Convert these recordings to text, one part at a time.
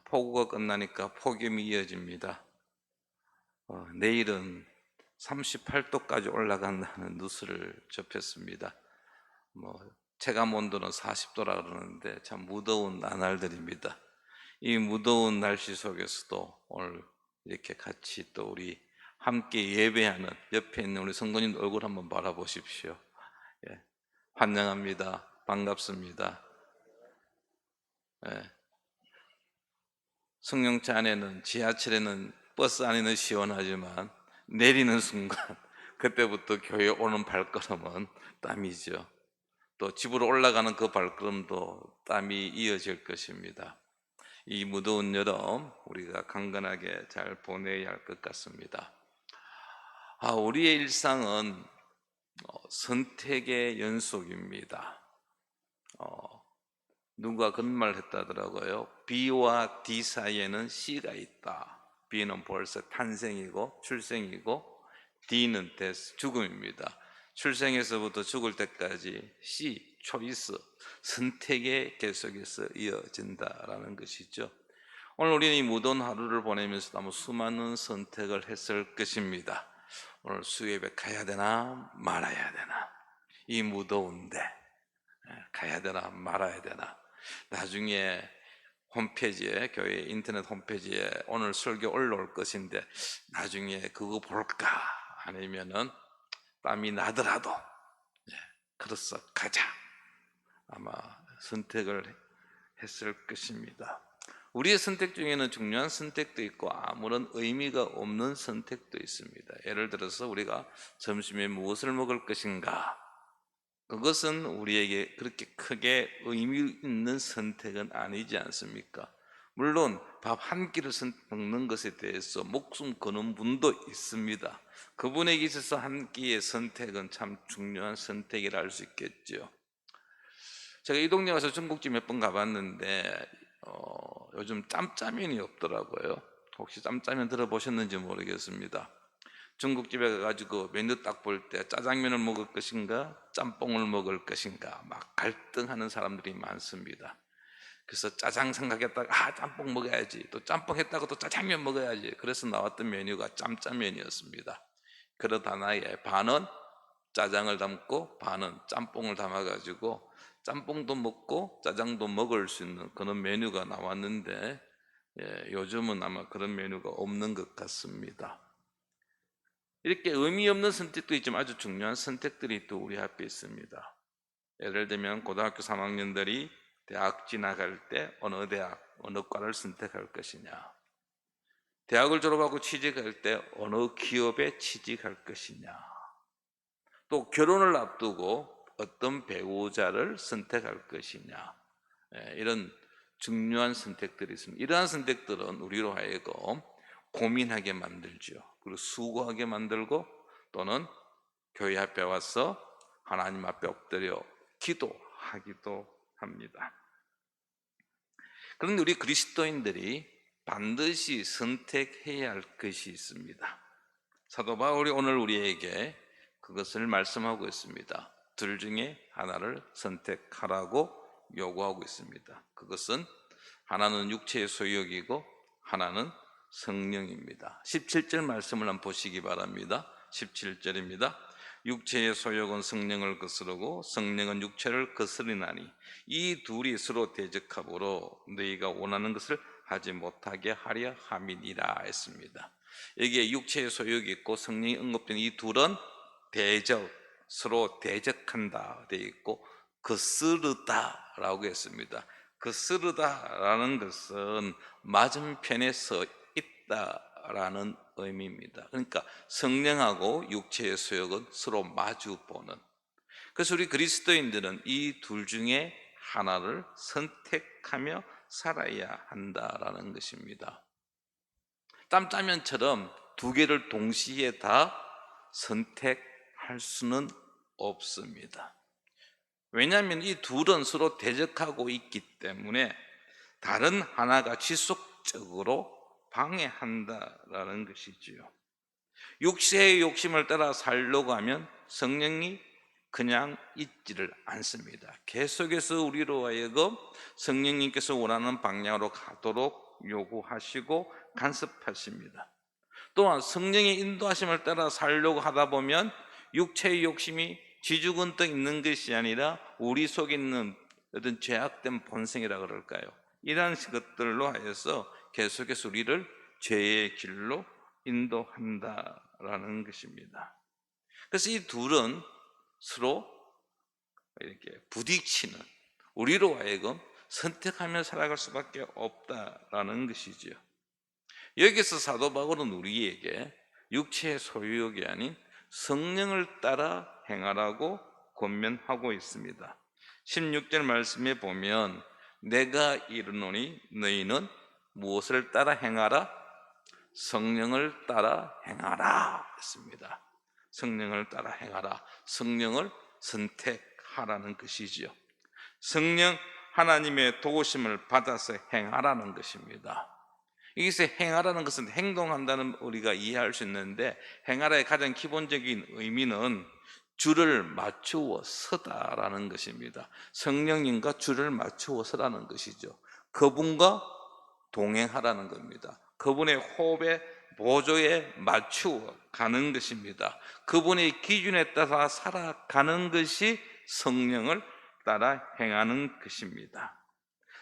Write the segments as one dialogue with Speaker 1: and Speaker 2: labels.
Speaker 1: 폭우가 끝나니까 폭염이 이어집니다. 내일은 38도까지 올라간다는 뉴스를 접했습니다. 뭐 체감 온도는 40도라 그러는데 참 무더운 나날들입니다. 이 무더운 날씨 속에서도 오늘 이렇게 같이 또 우리 함께 예배하는 옆에 있는 우리 성도님 얼굴 한번 바라보십시오. 예, 환영합니다. 반갑습니다. 예, 승용차 안에는, 지하철에는, 버스 안에는 시원하지만 내리는 순간 그때부터 교회 오는 발걸음은 땀이죠. 또 집으로 올라가는 그 발걸음도 땀이 이어질 것입니다. 이 무더운 여름 우리가 강건하게 잘 보내야 할 것 같습니다. 우리의 일상은 선택의 연속입니다. 누가 그런 말 했다더라고요. B와 D 사이에는 C가 있다. B는 벌써 탄생이고 출생이고, D는 데스, 죽음입니다. 출생에서부터 죽을 때까지 C, 초이스, 선택의 계속해서 이어진다라는 것이죠. 오늘 우리는 이 무더운 하루를 보내면서 아마 수많은 선택을 했을 것입니다. 오늘 수협에 가야 되나 말아야 되나, 이 무더운데 가야 되나 말아야 되나. 나중에 홈페이지에, 교회 인터넷 홈페이지에 오늘 설교 올라올 것인데 나중에 그거 볼까, 아니면은 땀이 나더라도 그래서 가자, 아마 선택을 했을 것입니다. 우리의 선택 중에는 중요한 선택도 있고 아무런 의미가 없는 선택도 있습니다. 예를 들어서 우리가 점심에 무엇을 먹을 것인가, 그것은 우리에게 그렇게 크게 의미 있는 선택은 아니지 않습니까? 물론 밥 한 끼를 먹는 것에 대해서 목숨 거는 분도 있습니다. 그분에게 있어서 한 끼의 선택은 참 중요한 선택이라 할 수 있겠죠. 제가 이 동네 와서 중국집 몇 번 가봤는데 요즘 짬짜면이 없더라고요. 혹시 짬짜면 들어보셨는지 모르겠습니다. 중국집에 가가지고 메뉴 딱 볼 때 짜장면을 먹을 것인가 짬뽕을 먹을 것인가 막 갈등하는 사람들이 많습니다. 그래서 짜장 생각했다가 짬뽕 먹어야지, 또 짬뽕 했다가 또 짜장면 먹어야지, 그래서 나왔던 메뉴가 짬짜면이었습니다. 그릇 하나에 반은 짜장을 담고 반은 짬뽕을 담아가지고 짬뽕도 먹고 짜장도 먹을 수 있는 그런 메뉴가 나왔는데, 요즘은 아마 그런 메뉴가 없는 것 같습니다. 이렇게 의미 없는 선택도 있지만 아주 중요한 선택들이 또 우리 앞에 있습니다. 예를 들면 고등학교 3학년들이 대학 진학할 때 어느 대학, 어느 과를 선택할 것이냐, 대학을 졸업하고 취직할 때 어느 기업에 취직할 것이냐, 또 결혼을 앞두고 어떤 배우자를 선택할 것이냐, 이런 중요한 선택들이 있습니다. 이러한 선택들은 우리로 하여금 고민하게 만들죠. 그리고 수고하게 만들고, 또는 교회 앞에 와서 하나님 앞에 엎드려 기도하기도 합니다. 그런데 우리 그리스도인들이 반드시 선택해야 할 것이 있습니다. 사도 바울이 오늘 우리에게 그것을 말씀하고 있습니다. 둘 중에 하나를 선택하라고 요구하고 있습니다. 그것은 하나는 육체의 소욕이고 하나는 성령입니다. 17절 말씀을 한번 보시기 바랍니다. 17절입니다. 육체의 소욕은 성령을 거스르고 성령은 육체를 거스르나니 이 둘이 서로 대적하므로 너희가 원하는 것을 하지 못하게 하려 함이니라 했습니다. 여기에 육체의 소욕이 있고 성령이 언급된 이 둘은 대적, 서로 대적한다 되어 있고 거스르다라고 했습니다. 거스르다라는 것은 맞은편에 서 있다라는 의미입니다. 그러니까 성령하고 육체의 소욕은 서로 마주보는. 그래서 우리 그리스도인들은 이 둘 중에 하나를 선택하며 살아야 한다라는 것입니다. 짬짜면처럼 두 개를 동시에 다 선택할 수는 없습니다. 왜냐하면 이 둘은 서로 대적하고 있기 때문에 다른 하나가 지속적으로 방해한다라는 것이지요. 육체의 욕심을 따라 살려고 하면 성령이 그냥 있지를 않습니다. 계속해서 우리로 하여금 성령님께서 원하는 방향으로 가도록 요구하시고 간섭하십니다. 또한 성령의 인도하심을 따라 살려고 하다 보면 육체의 욕심이 쥐죽은덕 있는 것이 아니라 우리 속에 있는 어떤 죄악된 본성이라 그럴까요? 이러한 것들로 하여서 계속해서 우리를 죄의 길로 인도한다라는 것입니다. 그래서 이 둘은 서로 이렇게 부딪히는, 우리로 하여금 선택하며 살아갈 수밖에 없다라는 것이지요. 여기서 사도 바울은 우리에게 육체의 소유욕이 아닌 성령을 따라 행하라고 권면하고 있습니다. 16절 말씀에 보면 내가 이르노니 너희는 무엇을 따라 행하라? 성령을 따라 행하라 했습니다. 성령을 따라 행하라. 성령을 선택하라는 것이지요. 성령 하나님의 도우심을 받아서 행하라는 것입니다. 여기서 행하라는 것은 행동한다는 우리가 이해할 수 있는데, 행하라의 가장 기본적인 의미는 줄을 맞추어 서다라는 것입니다. 성령님과 줄을 맞추어 서라는 것이죠. 그분과 동행하라는 겁니다. 그분의 호흡에 보조에 맞추어 가는 것입니다. 그분의 기준에 따라 살아가는 것이 성령을 따라 행하는 것입니다.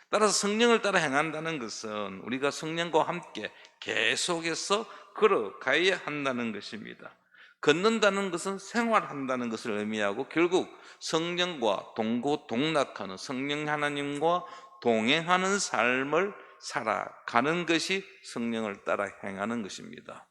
Speaker 1: 따라서 성령을 따라 행한다는 것은 우리가 성령과 함께 계속해서 걸어가야 한다는 것입니다. 걷는다는 것은 생활한다는 것을 의미하고 결국 성령과 동고동락하는, 성령 하나님과 동행하는 삶을 살아가는 것이 성령을 따라 행하는 것입니다.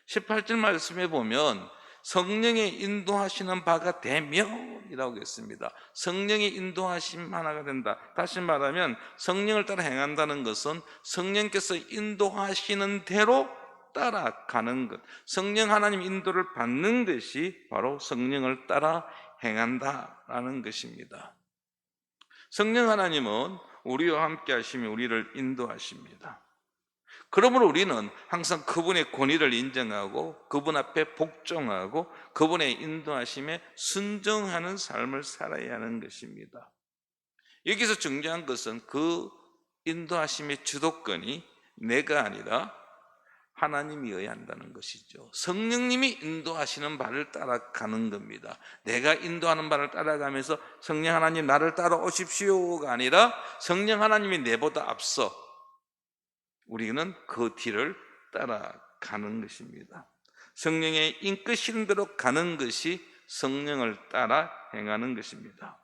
Speaker 1: 18절 말씀에 보면 성령의 인도하시는 바가 되면이라고 했습니다. 성령의 인도하심 하나가 된다. 다시 말하면 성령을 따라 행한다는 것은 성령께서 인도하시는 대로 따라가는 것, 성령 하나님 인도를 받는 것이 바로 성령을 따라 행한다라는 것입니다. 성령 하나님은 우리와 함께 하시며 우리를 인도하십니다. 그러므로 우리는 항상 그분의 권위를 인정하고 그분 앞에 복종하고 그분의 인도하심에 순종하는 삶을 살아야 하는 것입니다. 여기서 중요한 것은 그 인도하심의 주도권이 내가 아니라 하나님이어야 한다는 것이죠. 성령님이 인도하시는 바를 따라가는 겁니다. 내가 인도하는 바를 따라가면서 성령 하나님 나를 따라오십시오가 아니라 성령 하나님이 내보다 앞서 우리는 그 뒤를 따라가는 것입니다. 성령의 인끄시는 대로 가는 것이 성령을 따라 행하는 것입니다.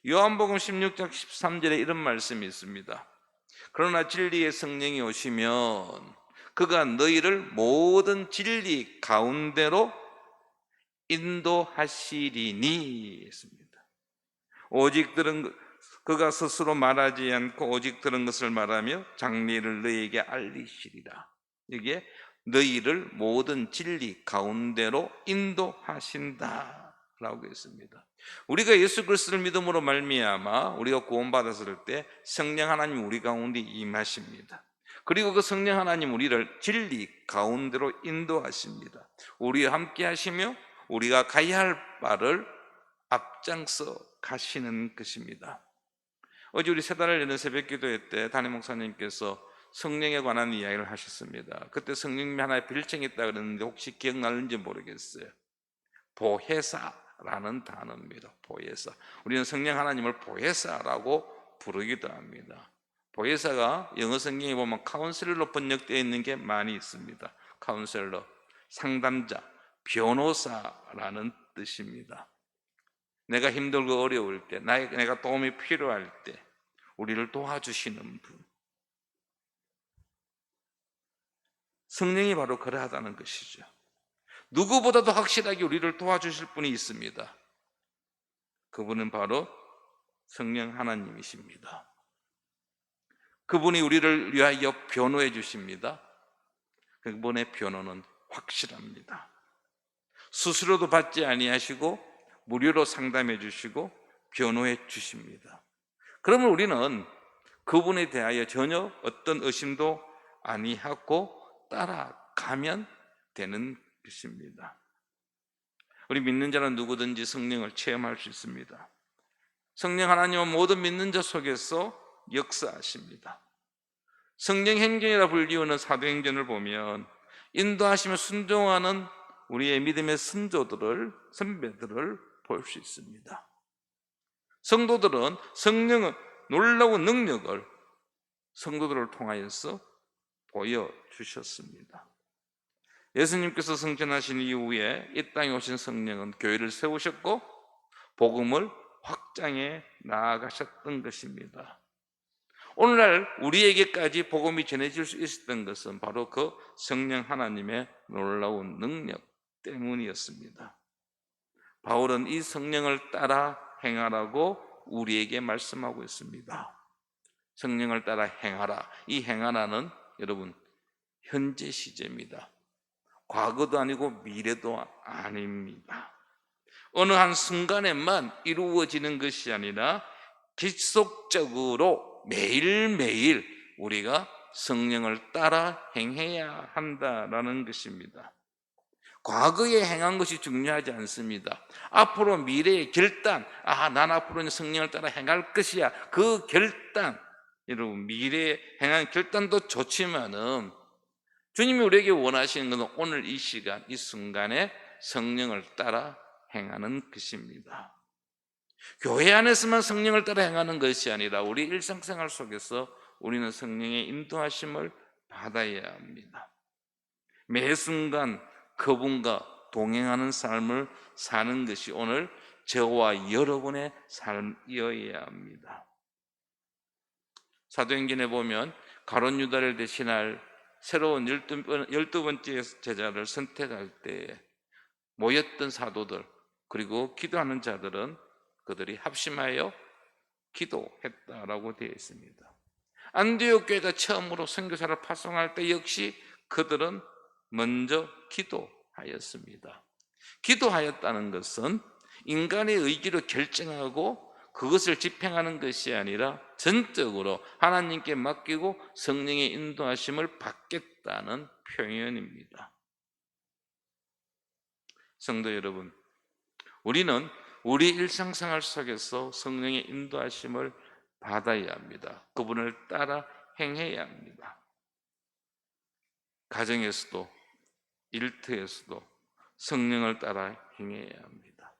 Speaker 1: 요한복음 16장 13절에 이런 말씀이 있습니다. 그러나 진리의 성령이 오시면 그가 너희를 모든 진리 가운데로 인도하시리니 했습니다. 오직 들은 그가 스스로 말하지 않고 오직 들은 것을 말하며 장리를 너희에게 알리시리라. 이게 너희를 모든 진리 가운데로 인도하신다라고 했습니다. 우리가 예수 그리스도를 믿음으로 말미암아 우리가 구원받았을 때 성령 하나님 우리 가운데 임하십니다. 그리고 그 성령 하나님 우리를 진리 가운데로 인도하십니다. 우리와 함께 하시며 우리가 가야 할 바를 앞장서 가시는 것입니다. 어제 우리 세 달을 여는 새벽 기도회 때 담임 목사님께서 성령에 관한 이야기를 하셨습니다. 그때 성령님이 하나의 별칭이 있다 그랬는데 혹시 기억나는지 모르겠어요. 보혜사라는 단어입니다. 보혜사. 우리는 성령 하나님을 보혜사라고 부르기도 합니다. 보혜사가 영어 성경에 보면 카운셀러로 번역되어 있는 게 많이 있습니다. 카운셀러, 상담자, 변호사라는 뜻입니다. 내가 힘들고 어려울 때, 내가 도움이 필요할 때 우리를 도와주시는 분, 성령이 바로 그러하다는 것이죠. 누구보다도 확실하게 우리를 도와주실 분이 있습니다. 그분은 바로 성령 하나님이십니다. 그분이 우리를 위하여 변호해 주십니다. 그분의 변호는 확실합니다. 수수료도 받지 아니하시고 무료로 상담해 주시고 변호해 주십니다. 그러면 우리는 그분에 대하여 전혀 어떤 의심도 아니하고 따라가면 되는 것입니다. 우리 믿는 자는 누구든지 성령을 체험할 수 있습니다. 성령 하나님은 모든 믿는 자 속에서 역사하십니다. 성령 행전이라 불리우는 사도행전을 보면 인도하시며 순종하는 우리의 믿음의 선배들을 볼 수 있습니다. 성도들은 성령의 놀라운 능력을 성도들을 통하여서 보여주셨습니다. 예수님께서 승천하신 이후에 이 땅에 오신 성령은 교회를 세우셨고 복음을 확장해 나아가셨던 것입니다. 오늘날 우리에게까지 복음이 전해질 수 있었던 것은 바로 그 성령 하나님의 놀라운 능력 때문이었습니다. 바울은 이 성령을 따라 행하라고 우리에게 말씀하고 있습니다. 성령을 따라 행하라. 이 행하라는 여러분 현재 시제입니다. 과거도 아니고 미래도 아닙니다. 어느 한 순간에만 이루어지는 것이 아니라 지속적으로 매일매일 우리가 성령을 따라 행해야 한다라는 것입니다. 과거에 행한 것이 중요하지 않습니다. 앞으로 미래의 결단, 난 앞으로는 성령을 따라 행할 것이야. 그 결단, 여러분 미래에 행한 결단도 좋지만은 주님이 우리에게 원하시는 것은 오늘 이 시간, 이 순간에 성령을 따라 행하는 것입니다. 교회 안에서만 성령을 따라 행하는 것이 아니라 우리 일상생활 속에서 우리는 성령의 인도하심을 받아야 합니다. 매 순간 그분과 동행하는 삶을 사는 것이 오늘 저와 여러분의 삶이어야 합니다. 사도행전에 보면 가룟 유다를 대신할 새로운 12번째 제자를 선택할 때 모였던 사도들 그리고 기도하는 자들은 그들이 합심하여 기도했다라고 되어 있습니다. 안디옥 교회가 처음으로 선교사를 파송할 때 역시 그들은 먼저 기도하였습니다. 기도하였다는 것은 인간의 의지로 결정하고 그것을 집행하는 것이 아니라 전적으로 하나님께 맡기고 성령의 인도하심을 받겠다는 표현입니다. 성도 여러분, 우리는 우리 일상생활 속에서 성령의 인도하심을 받아야 합니다. 그분을 따라 행해야 합니다. 가정에서도 일터에서도 성령을 따라 행해야 합니다.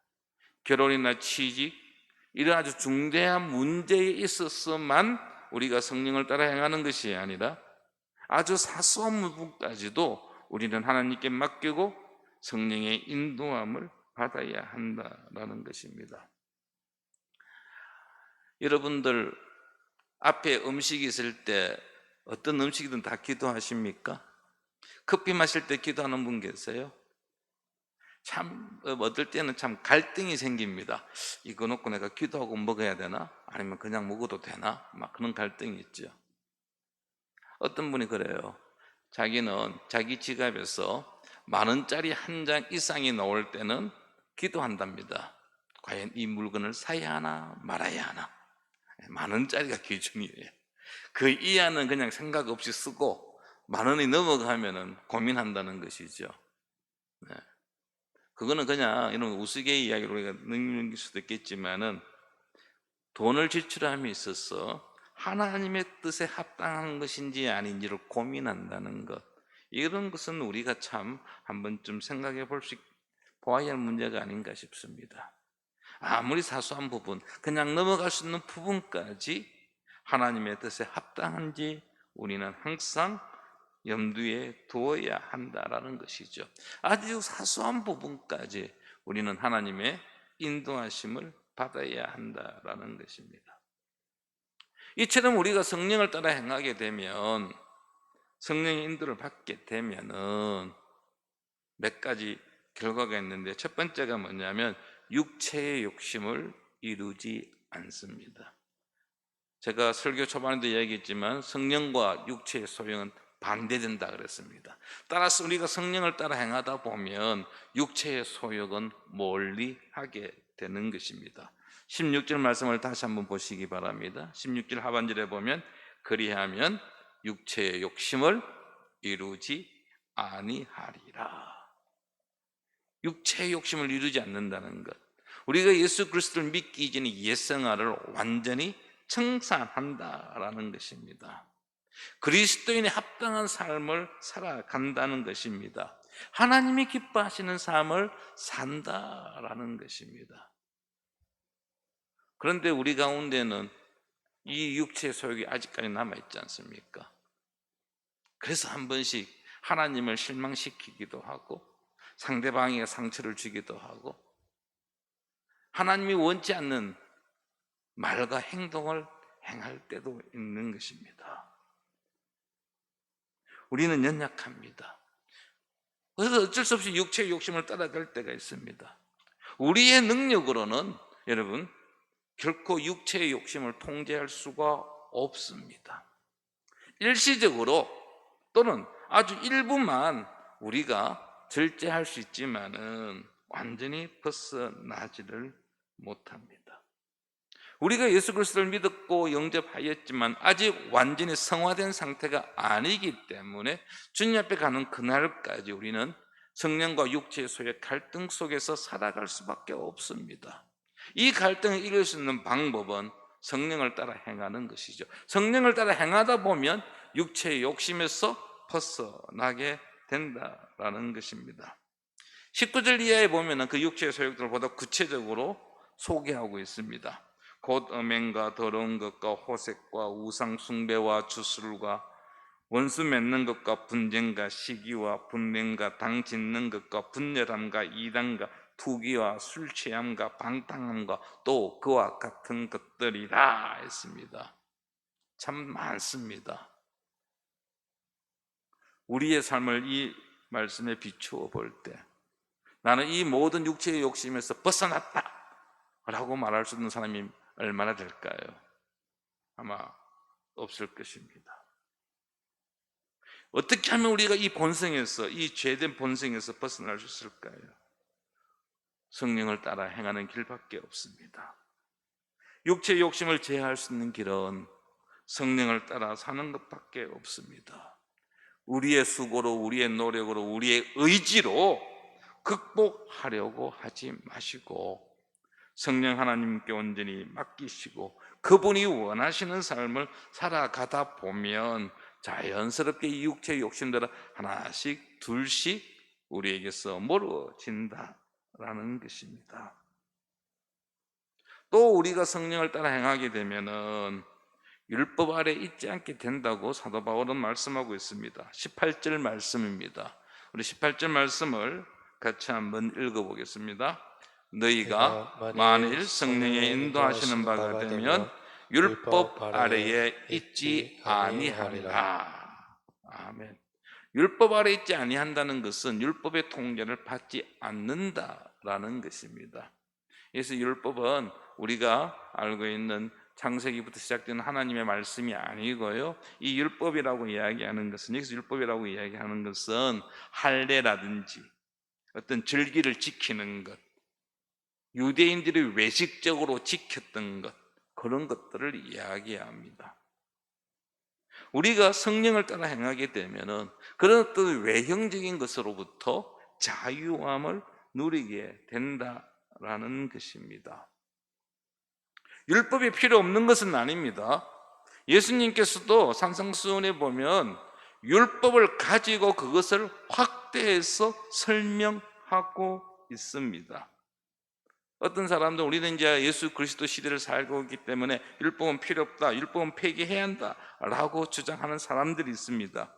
Speaker 1: 결혼이나 취직 이런 아주 중대한 문제에 있어서만 우리가 성령을 따라 행하는 것이 아니라 아주 사소한 부분까지도 우리는 하나님께 맡기고 성령의 인도함을 받아야 한다라는 것입니다. 여러분들 앞에 음식이 있을 때 어떤 음식이든 다 기도하십니까? 커피 마실 때 기도하는 분 계세요? 참 어떨 때는 참 갈등이 생깁니다. 이거 놓고 내가 기도하고 먹어야 되나? 아니면 그냥 먹어도 되나? 막 그런 갈등이 있죠. 어떤 분이 그래요. 자기는 자기 지갑에서 10,000원짜리 한 장 이상이 나올 때는 기도한답니다. 과연 이 물건을 사야 하나 말아야 하나? 10,000원짜리가 기준이에요. 그 이하는 그냥 생각 없이 쓰고 10,000원이 넘어가면은 고민한다는 것이죠. 네. 그거는 그냥 이런 우스갯 이야기로 우리가 넘길 수도 있겠지만은 돈을 지출함에 있어서 하나님의 뜻에 합당한 것인지 아닌지를 고민한다는 것, 이런 것은 우리가 참 한 번쯤 생각해 보아야 할 문제가 아닌가 싶습니다. 아무리 사소한 부분, 그냥 넘어갈 수 있는 부분까지 하나님의 뜻에 합당한지 우리는 항상 염두에 두어야 한다라는 것이죠. 아주 사소한 부분까지 우리는 하나님의 인도하심을 받아야 한다라는 것입니다. 이처럼 우리가 성령을 따라 행하게 되면, 성령의 인도를 받게 되면은 몇 가지 결과가 있는데, 첫 번째가 뭐냐면 육체의 욕심을 이루지 않습니다. 제가 설교 초반에도 이야기했지만 성령과 육체의 소용은 반대된다 그랬습니다. 따라서 우리가 성령을 따라 행하다 보면 육체의 소욕은 멀리 하게 되는 것입니다. 16절 말씀을 다시 한번 보시기 바랍니다. 16절 하반절에 보면 그리하면 육체의 욕심을 이루지 아니하리라. 육체의 욕심을 이루지 않는다는 것. 우리가 예수 그리스도를 믿기 이전에 옛 생활을 완전히 청산한다라는 것입니다. 그리스도인의 합당한 삶을 살아간다는 것입니다. 하나님이 기뻐하시는 삶을 산다라는 것입니다. 그런데 우리 가운데는 이 육체의 소욕이 아직까지 남아있지 않습니까? 그래서 한 번씩 하나님을 실망시키기도 하고 상대방에게 상처를 주기도 하고 하나님이 원치 않는 말과 행동을 행할 때도 있는 것입니다. 우리는 연약합니다. 그래서 어쩔 수 없이 육체의 욕심을 따라갈 때가 있습니다. 우리의 능력으로는 여러분 결코 육체의 욕심을 통제할 수가 없습니다. 일시적으로 또는 아주 일부만 우리가 절제할 수 있지만은 완전히 벗어나지를 못합니다. 우리가 예수 그리스도를 믿었고 영접하였지만 아직 완전히 성화된 상태가 아니기 때문에 주님 앞에 가는 그날까지 우리는 성령과 육체의 소의 갈등 속에서 살아갈 수밖에 없습니다. 이 갈등을 이길 수 있는 방법은 성령을 따라 행하는 것이죠. 성령을 따라 행하다 보면 육체의 욕심에서 벗어나게 된다라는 것입니다. 19절 이하에 보면 그 육체의 소욕들을 보다 구체적으로 소개하고 있습니다. 곧 음행과 더러운 것과 호색과 우상 숭배와 주술과 원수 맺는 것과 분쟁과 시기와 분냄과 당 짓는 것과 분열함과 이단과 투기와 술 취함과 방탕함과 또 그와 같은 것들이라 했습니다. 참 많습니다. 우리의 삶을 이 말씀에 비추어 볼 때 나는 이 모든 육체의 욕심에서 벗어났다 라고 말할 수 있는 사람이 얼마나 될까요? 아마 없을 것입니다. 어떻게 하면 우리가 이 본성에서, 이 죄된 본성에서 벗어날 수 있을까요? 성령을 따라 행하는 길밖에 없습니다. 육체의 욕심을 제어할 수 있는 길은 성령을 따라 사는 것밖에 없습니다. 우리의 수고로, 우리의 노력으로, 우리의 의지로 극복하려고 하지 마시고 성령 하나님께 온전히 맡기시고 그분이 원하시는 삶을 살아가다 보면 자연스럽게 이 육체의 욕심들은 하나씩 둘씩 우리에게서 멀어진다라는 것입니다. 또 우리가 성령을 따라 행하게 되면은 율법 아래 있지 않게 된다고 사도 바울은 말씀하고 있습니다. 18절 말씀입니다. 우리 18절 말씀을 같이 한번 읽어보겠습니다. 너희가 만일 성령의 인도하시는 바가 되면 율법 아래에 있지 아니하리라. 아멘. 율법 아래 있지 아니한다는 것은 율법의 통제를 받지 않는다라는 것입니다. 그래서 율법은 우리가 알고 있는 창세기부터 시작되는 하나님의 말씀이 아니고요. 이 율법이라고 이야기하는 것은, 여기서 율법이라고 이야기하는 것은 할례라든지 어떤 절기를 지키는 것, 유대인들이 외식적으로 지켰던 것, 그런 것들을 이야기합니다. 우리가 성령을 따라 행하게 되면은 그런 어떤 외형적인 것으로부터 자유함을 누리게 된다라는 것입니다. 율법이 필요 없는 것은 아닙니다. 예수님께서도 산상수훈에 보면 율법을 가지고 그것을 확대해서 설명하고 있습니다. 어떤 사람들 우리는 이제 예수 그리스도 시대를 살고 있기 때문에 율법은 필요 없다, 율법은 폐기해야 한다 라고 주장하는 사람들이 있습니다.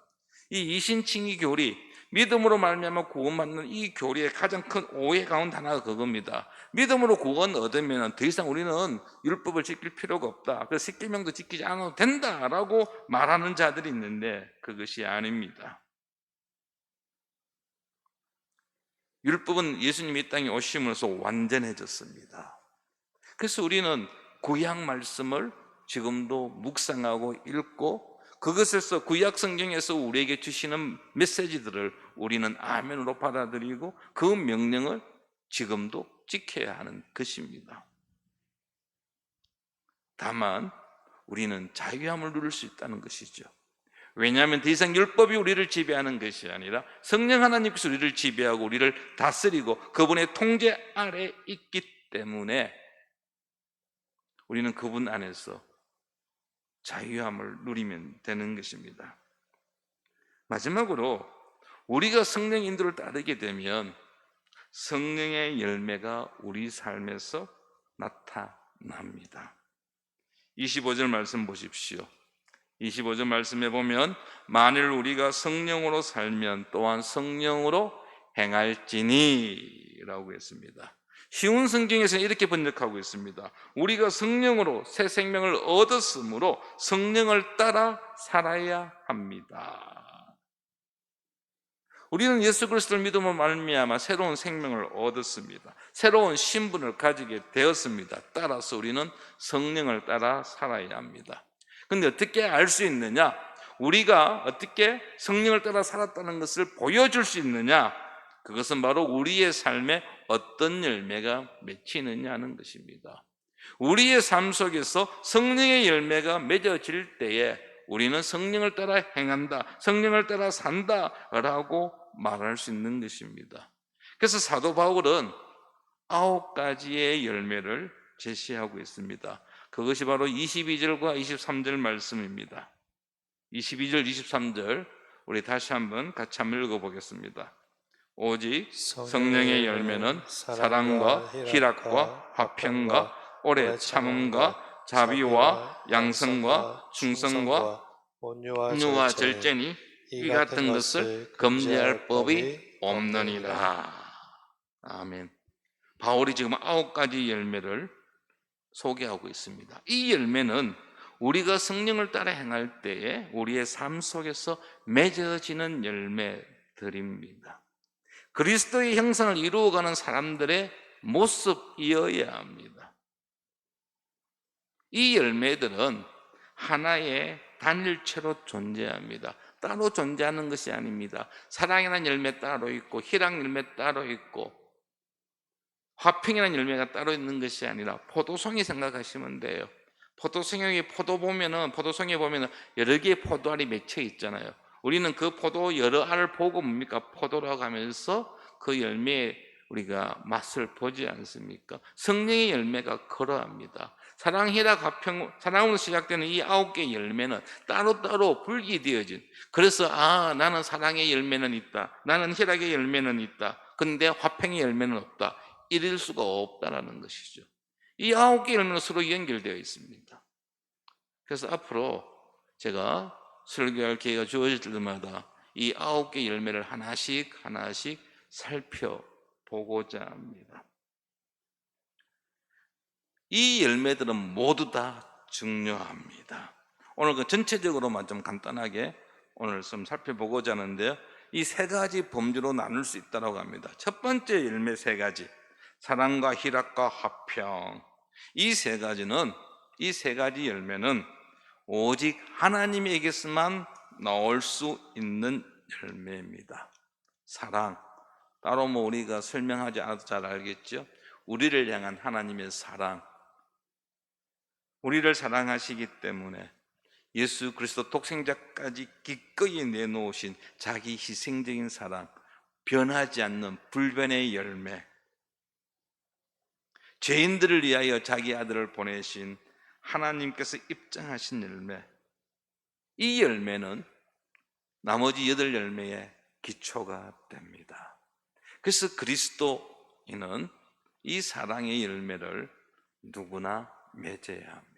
Speaker 1: 이 이신칭의 교리, 믿음으로 말미암아 구원받는 이 교리의 가장 큰 오해 가운데 하나가 그겁니다. 믿음으로 구원 얻으면 더 이상 우리는 율법을 지킬 필요가 없다, 그래서 십계명도 지키지 않아도 된다라고 말하는 자들이 있는데 그것이 아닙니다. 율법은 예수님이 이 땅에 오심으로써 완전해졌습니다. 그래서 우리는 구약 말씀을 지금도 묵상하고 읽고 그것에서 구약 성경에서 우리에게 주시는 메시지들을 우리는 아멘으로 받아들이고 그 명령을 지금도 지켜야 하는 것입니다. 다만 우리는 자유함을 누릴 수 있다는 것이죠. 왜냐하면 더 이상 율법이 우리를 지배하는 것이 아니라 성령 하나님께서 우리를 지배하고 우리를 다스리고 그분의 통제 아래 있기 때문에 우리는 그분 안에서 자유함을 누리면 되는 것입니다. 마지막으로 우리가 성령 인도를 따르게 되면 성령의 열매가 우리 삶에서 나타납니다. 25절 말씀 보십시오. 25절 말씀에 보면 만일 우리가 성령으로 살면 또한 성령으로 행할지니 라고 했습니다. 쉬운 성경에서는 이렇게 번역하고 있습니다. 우리가 성령으로 새 생명을 얻었으므로 성령을 따라 살아야 합니다. 우리는 예수 그리스도를 믿음으로 말미암아 새로운 생명을 얻었습니다. 새로운 신분을 가지게 되었습니다. 따라서 우리는 성령을 따라 살아야 합니다. 그런데 어떻게 알 수 있느냐? 우리가 어떻게 성령을 따라 살았다는 것을 보여줄 수 있느냐? 그것은 바로 우리의 삶에 어떤 열매가 맺히느냐 하는 것입니다. 우리의 삶 속에서 성령의 열매가 맺어질 때에 우리는 성령을 따라 행한다, 성령을 따라 산다라고 말할 수 있는 것입니다. 그래서 사도 바울은 9가지의 열매를 제시하고 있습니다. 그것이 바로 22절과 23절 말씀입니다. 22절, 23절 우리 다시 같이 한번 읽어보겠습니다. 오직 성령의 열매는 사랑과 희락과 화평과 오래 참음과 자비와 양성과 충성과 온유와 절제니 이 같은 것을 금지할 법이 없느니라. 아멘. 바울이 지금 9가지 열매를 소개하고 있습니다. 이 열매는 우리가 성령을 따라 행할 때에 우리의 삶 속에서 맺어지는 열매들입니다. 그리스도의 형상을 이루어가는 사람들의 모습이어야 합니다. 이 열매들은 하나의 단일체로 존재합니다. 따로 존재하는 것이 아닙니다. 사랑이라는 열매 따로 있고 희락 열매 따로 있고 화평이라는 열매가 따로 있는 것이 아니라 포도송이 생각하시면 돼요. 포도송이 포도송에 보면은 여러 개의 포도알이 맺혀 있잖아요. 우리는 그 포도 여러 알을 보고 뭡니까? 포도라고 하면서 그 열매에 우리가 맛을 보지 않습니까? 성령의 열매가 그러합니다. 사랑, 희락, 화평, 사랑으로 시작되는 이 9개의 열매는 따로따로 분리되어진, 그래서 나는 사랑의 열매는 있다, 나는 희락의 열매는 있다, 근데 화평의 열매는 없다, 이럴 수가 없다는 것이죠. 이 9개의 열매는 서로 연결되어 있습니다. 그래서 앞으로 제가 설교할 기회가 주어질 때마다 이 9개의 열매를 하나씩 살펴보고자 합니다. 이 열매들은 모두 다 중요합니다. 오늘 그 전체적으로만 좀 간단하게 오늘 좀 살펴보고자 하는데요. 이 3가지 범주로 나눌 수 있다고 합니다. 첫 번째 열매 3가지, 사랑과 희락과 화평. 이 3가지 열매는 오직 하나님에게서만 나올 수 있는 열매입니다. 사랑, 따로 우리가 설명하지 않아도 잘 알겠죠? 우리를 향한 하나님의 사랑, 우리를 사랑하시기 때문에 예수 그리스도 독생자까지 기꺼이 내놓으신 자기 희생적인 사랑, 변하지 않는 불변의 열매, 죄인들을 위하여 자기 아들을 보내신 하나님께서 입장하신 열매, 이 열매는 나머지 8열매의 기초가 됩니다. 그래서 그리스도인은 이 사랑의 열매를 누구나 맺어야 합니다.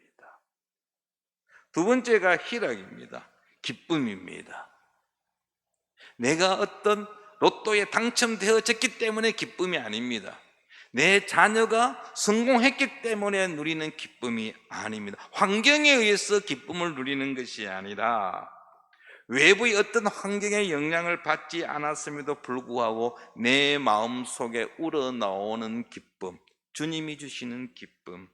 Speaker 1: 두 번째가 희락입니다. 기쁨입니다. 내가 어떤 로또에 당첨되어졌기 때문에 기쁨이 아닙니다. 내 자녀가 성공했기 때문에 누리는 기쁨이 아닙니다. 환경에 의해서 기쁨을 누리는 것이 아니라 외부의 어떤 환경의 영향을 받지 않았음에도 불구하고 내 마음속에 우러나오는 기쁨, 주님이 주시는 기쁨,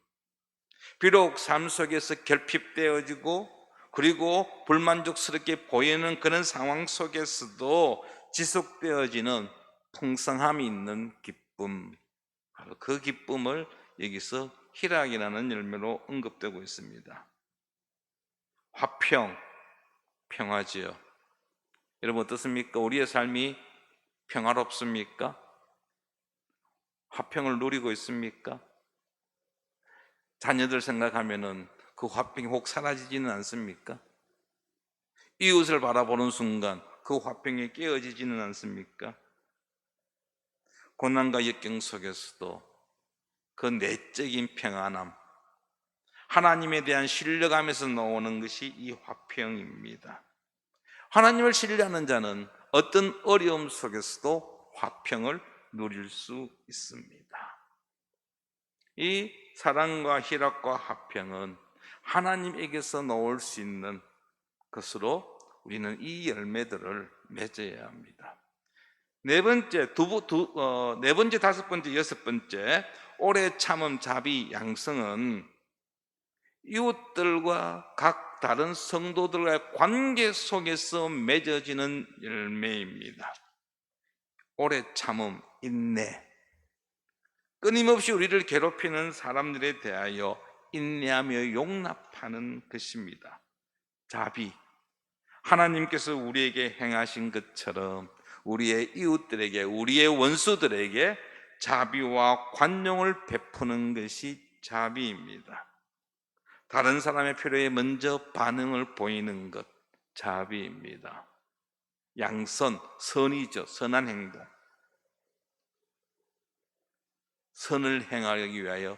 Speaker 1: 비록 삶 속에서 결핍되어지고 그리고 불만족스럽게 보이는 그런 상황 속에서도 지속되어지는 풍성함이 있는 기쁨, 바로 그 기쁨을 여기서 희락이라는 열매로 언급되고 있습니다. 화평, 평화지요. 여러분 어떻습니까? 우리의 삶이 평화롭습니까? 화평을 누리고 있습니까? 자녀들 생각하면은 그 화평이 혹 사라지지는 않습니까? 이웃을 바라보는 순간 그 화평이 깨어지지는 않습니까? 고난과 역경 속에서도 그 내적인 평안함, 하나님에 대한 신뢰감에서 나오는 것이 이 화평입니다. 하나님을 신뢰하는 자는 어떤 어려움 속에서도 화평을 누릴 수 있습니다. 이 사랑과 희락과 화평은 하나님에게서 나올 수 있는 것으로 우리는 이 열매들을 맺어야 합니다. 네 번째, 네 번째, 다섯 번째, 여섯 번째, 오래 참음, 자비, 양성은 이웃들과 각 다른 성도들과의 관계 속에서 맺어지는 열매입니다. 오래 참음, 인내. 끊임없이 우리를 괴롭히는 사람들에 대하여 인내하며 용납하는 것입니다. 자비. 하나님께서 우리에게 행하신 것처럼 우리의 이웃들에게, 우리의 원수들에게 자비와 관용을 베푸는 것이 자비입니다. 다른 사람의 필요에 먼저 반응을 보이는 것, 자비입니다. 양선, 선이죠. 선한 행동. 선을 행하기 위하여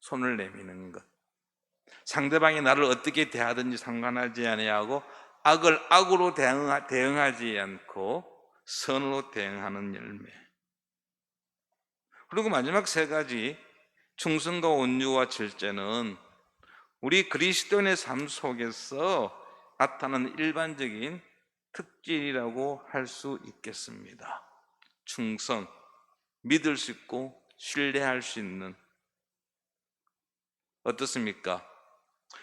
Speaker 1: 손을 내미는 것. 상대방이 나를 어떻게 대하든지 상관하지 아니하고 악을 악으로 대응하지 않고 선으로 대응하는 열매. 그리고 마지막 세 가지, 충성과 온유와 절제는 우리 그리스도인의 삶 속에서 나타나는 일반적인 특질이라고 할 수 있겠습니다. 충성, 믿을 수 있고 신뢰할 수 있는. 어떻습니까?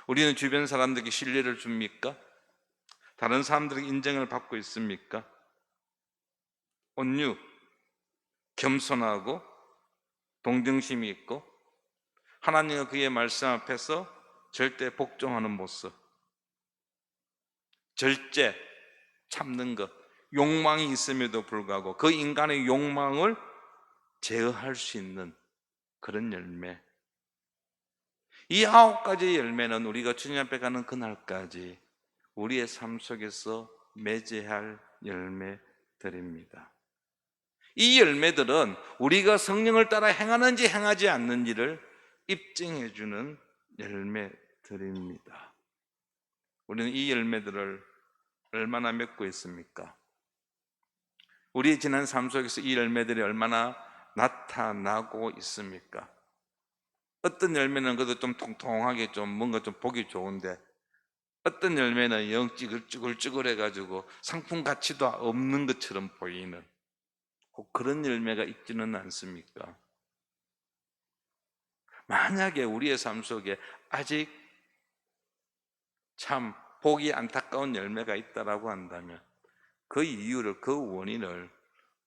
Speaker 1: 우리는 주변 사람들에게 신뢰를 줍니까? 다른 사람들에게 인정을 받고 있습니까? 온유, 겸손하고 동정심이 있고 하나님과 그의 말씀 앞에서 절대 복종하는 모습. 절제, 참는 것. 욕망이 있음에도 불구하고 그 인간의 욕망을 제어할 수 있는 그런 열매. 이 9가지의 열매는 우리가 주님 앞에 가는 그날까지 우리의 삶 속에서 맺어야 할 열매들입니다. 이 열매들은 우리가 성령을 따라 행하는지 행하지 않는지를 입증해 주는 열매들입니다. 우리는 이 열매들을 얼마나 맺고 있습니까? 우리의 지난 삶 속에서 이 열매들이 얼마나 나타나고 있습니까? 어떤 열매는 그래도 좀 통통하게 좀 뭔가 좀 보기 좋은데 어떤 열매는 영 찌글찌글해가지고 상품 가치도 없는 것처럼 보이는 꼭 그런 열매가 있지는 않습니까? 만약에 우리의 삶 속에 아직 참 보기 안타까운 열매가 있다라고 한다면 그 이유를, 그 원인을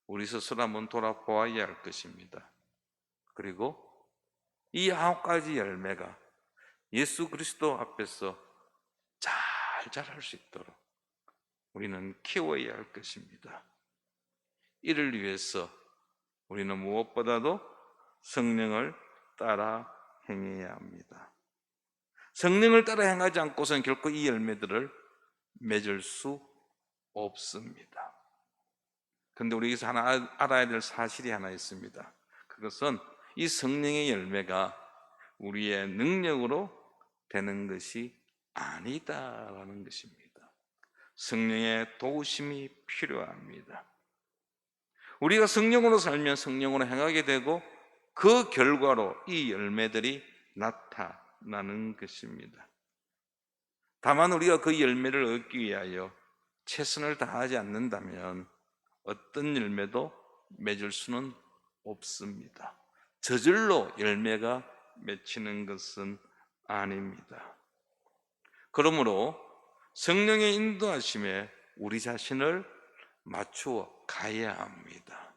Speaker 1: 우리 스스로 한번 돌아보아야 할 것입니다. 그리고 이 9가지 열매가 예수 그리스도 앞에서 잘 자랄 수 있도록 우리는 키워야 할 것입니다. 이를 위해서 우리는 무엇보다도 성령을 따라 행해야 합니다. 성령을 따라 행하지 않고서는 결코 이 열매들을 맺을 수 없습니다. 그런데 우리 여기서 하나 알아야 될 사실이 하나 있습니다. 그것은 이 성령의 열매가 우리의 능력으로 되는 것이 아니다라는 것입니다. 성령의 도우심이 필요합니다. 우리가 성령으로 살면 성령으로 행하게 되고 그 결과로 이 열매들이 나타나는 것입니다. 다만 우리가 그 열매를 얻기 위하여 최선을 다하지 않는다면 어떤 열매도 맺을 수는 없습니다. 저절로 열매가 맺히는 것은 아닙니다. 그러므로 성령의 인도하심에 우리 자신을 맞추어 가야 합니다.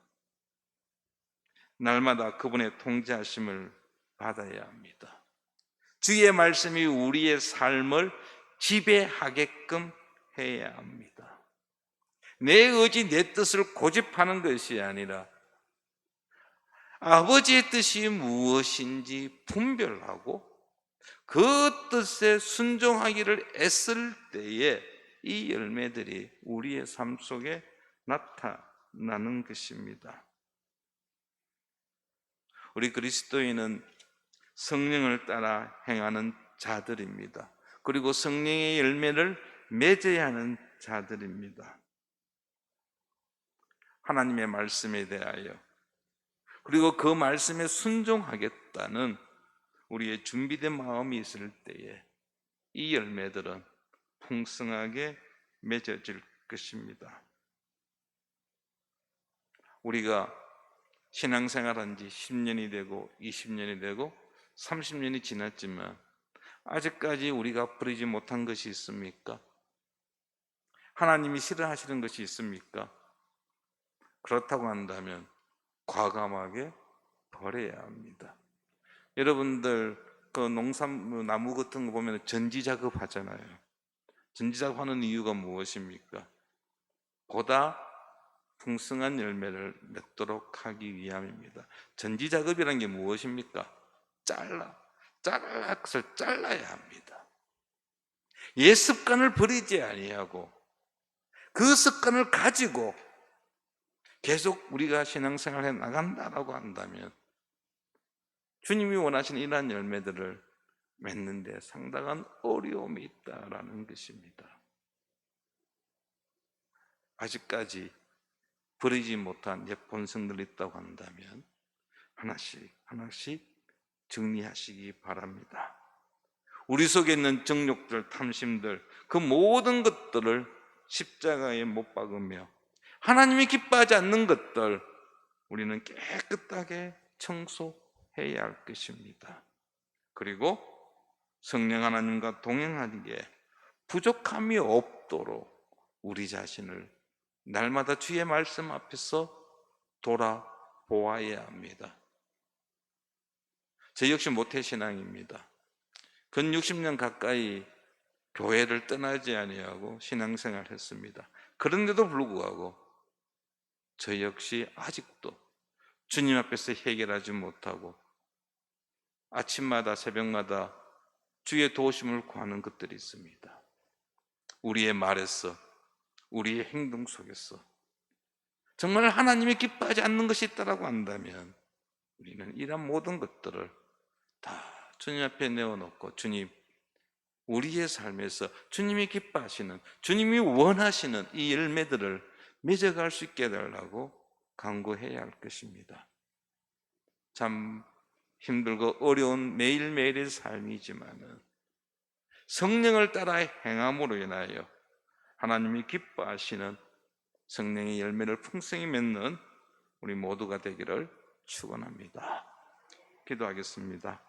Speaker 1: 날마다 그분의 통제하심을 받아야 합니다. 주의 말씀이 우리의 삶을 지배하게끔 해야 합니다. 내 의지, 내 뜻을 고집하는 것이 아니라 아버지의 뜻이 무엇인지 분별하고 그 뜻에 순종하기를 애쓸 때에 이 열매들이 우리의 삶 속에 나타나는 것입니다. 우리 그리스도인은 성령을 따라 행하는 자들입니다. 그리고 성령의 열매를 맺어야 하는 자들입니다. 하나님의 말씀에 대하여, 그리고 그 말씀에 순종하겠다는 우리의 준비된 마음이 있을 때에 이 열매들은 풍성하게 맺어질 것입니다. 우리가 신앙생활한 지 10년이 되고 20년이 되고 30년이 지났지만 아직까지 우리가 버리지 못한 것이 있습니까? 하나님이 싫어하시는 것이 있습니까? 그렇다고 한다면 과감하게 버려야 합니다. 여러분들 그 농산 나무 같은 거 보면 전지 작업하잖아요. 전지 작업하는 이유가 무엇입니까? 보다 풍성한 열매를 맺도록 하기 위함입니다. 전지 작업이란 게 무엇입니까? 것을 잘라야 합니다. 옛 습관을 버리지 아니하고 그 습관을 가지고 계속 우리가 신앙생활을 해 나간다라고 한다면 주님이 원하시는 이러한 열매들을 맺는데 상당한 어려움이 있다라는 것입니다. 아직까지 버리지 못한 옛 본성들이 있다고 한다면 하나씩 정리하시기 바랍니다. 우리 속에 있는 정욕들, 탐심들, 그 모든 것들을 십자가에 못 박으며 하나님이 기뻐하지 않는 것들 우리는 깨끗하게 청소해야 할 것입니다. 그리고 성령 하나님과 동행하기에 부족함이 없도록 우리 자신을 날마다 주의 말씀 앞에서 돌아보아야 합니다. 저 역시 모태신앙입니다. 근 60년 가까이 교회를 떠나지 아니하고 신앙생활을 했습니다. 그런데도 불구하고 저 역시 아직도 주님 앞에서 해결하지 못하고 아침마다 새벽마다 주의 도우심을 구하는 것들이 있습니다. 우리의 말에서, 우리의 행동 속에서 정말 하나님이 기뻐하지 않는 것이 있다고 한다면 우리는 이런 모든 것들을 다 주님 앞에 내어놓고 주님, 우리의 삶에서 주님이 기뻐하시는, 주님이 원하시는 이 열매들을 맺어갈 수 있게 해달라고 간구해야 할 것입니다. 참 힘들고 어려운 매일매일의 삶이지만은 성령을 따라 행함으로 인하여 하나님이 기뻐하시는 성령의 열매를 풍성히 맺는 우리 모두가 되기를 축원합니다. 기도하겠습니다.